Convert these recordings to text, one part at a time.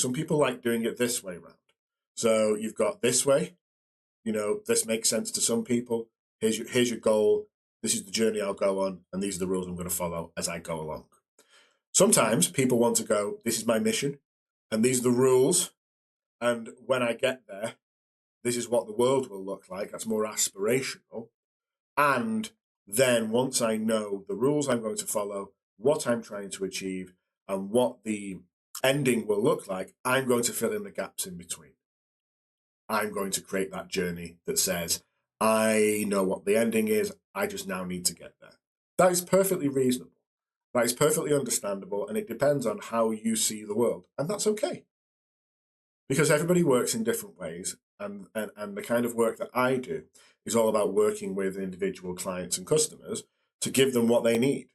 Some people like doing it this way round. So you've got this way, this makes sense to some people. Here's your goal. This is the journey I'll go on, and these are the rules I'm going to follow as I go along. Sometimes people want to go, this is my mission, and these are the rules, and when I get there, this is what the world will look like. That's more aspirational. And then once I know the rules I'm going to follow, what I'm trying to achieve, and what the ending will look like, I'm going to fill in the gaps in between. I'm going to create that journey that says, I know what the ending is, I just now need to get there. That is perfectly reasonable. That is perfectly understandable, and it depends on how you see the world. And that's okay. Because everybody works in different ways, and the kind of work that I do is all about working with individual clients and customers to give them what they need.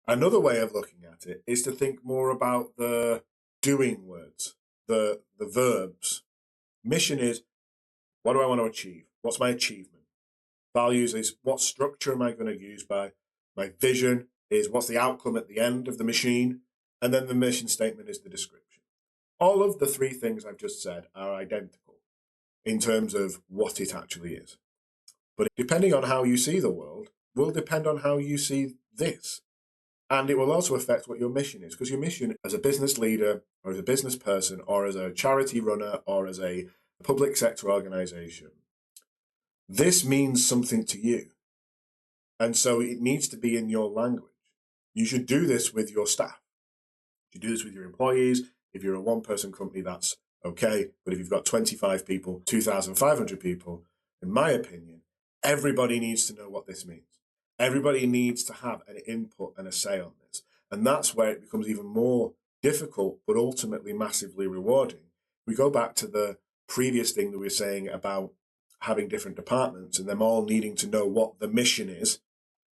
Another way of looking at it is to think more about the doing words, the verbs. Mission is, what do I want to achieve? What's my achievement? Values is, what structure am I going to use by? My vision is, what's the outcome at the end of the machine? And then the mission statement is the description. All of the three things I've just said are identical in terms of what it actually is. But depending on how you see the world will depend on how you see this. And it will also affect what your mission is, because your mission as a business leader or as a business person or as a charity runner or as a public sector organization, this means something to you. And so it needs to be in your language. You should do this with your staff. You should do this with your employees. If you're a one-person company, that's okay. But if you've got 25 people, 2,500 people, in my opinion, everybody needs to know what this means. Everybody needs to have an input and a say on this. And that's where it becomes even more difficult, but ultimately massively rewarding. We go back to the previous thing that we were saying about having different departments and them all needing to know what the mission is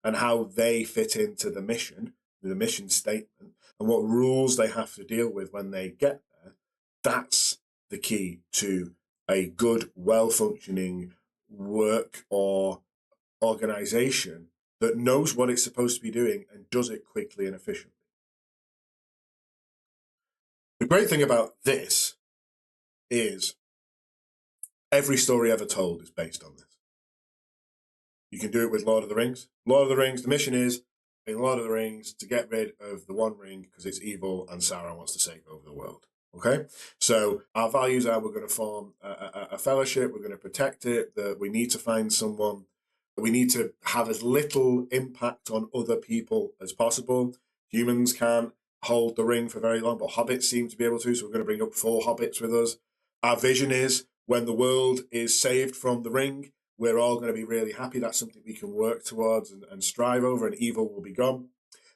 and how they fit into the mission statement, and what rules they have to deal with when they get there. That's the key to a good, well-functioning work or organization that knows what it's supposed to be doing and does it quickly and efficiently. The great thing about this is every story ever told is based on this. You can do it with Lord of the Rings. Lord of the Rings, the mission is, in Lord of the Rings, to get rid of the One Ring because it's evil and Sauron wants to take over the world. Okay? So our values are, we're going to form a fellowship, we're going to protect it, that we need to find someone, we need to have as little impact on other people as possible. Humans can't hold the ring for very long, but hobbits seem to be able to, so we're going to bring up 4 hobbits with us. Our vision is, when the world is saved from the ring, we're all going to be really happy. That's something we can work towards and strive over, and evil will be gone.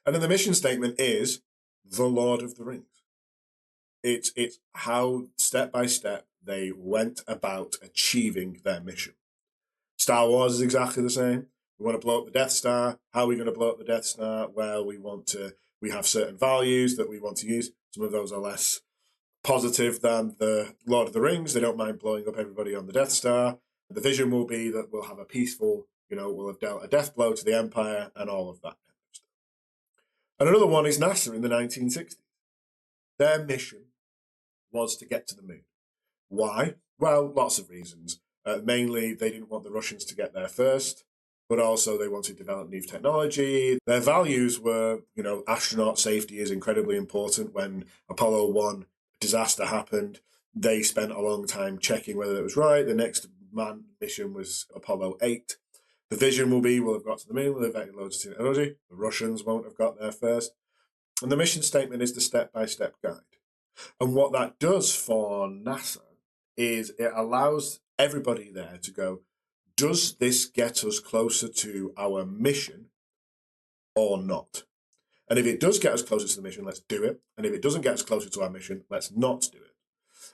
And then the mission statement is the Lord of the Rings. It's how, step by step, they went about achieving their mission. Star Wars is exactly the same. We want to blow up the Death Star. How are we going to blow up the Death Star? Well, we have certain values that we want to use. Some of those are less positive than the Lord of the Rings. They don't mind blowing up everybody on the Death Star. The vision will be that we'll have a peaceful, we'll have dealt a death blow to the Empire and all of that kind of stuff. And another one is NASA in the 1960s. Their mission was to get to the moon. Why? Well, lots of reasons. Mainly, they didn't want the Russians to get there first, but also they wanted to develop new technology. Their values were, astronaut safety is incredibly important. When Apollo 1 disaster happened, they spent a long time checking whether it was right. The next manned mission was Apollo 8. The vision will be, we'll have got to the moon, we'll have invented loads of technology. The Russians won't have got there first. And the mission statement is the step-by-step guide. And what that does for NASA is it allows everybody there to go, does this get us closer to our mission or not? And if it does get us closer to the mission, let's do it. And if it doesn't get us closer to our mission, let's not do it.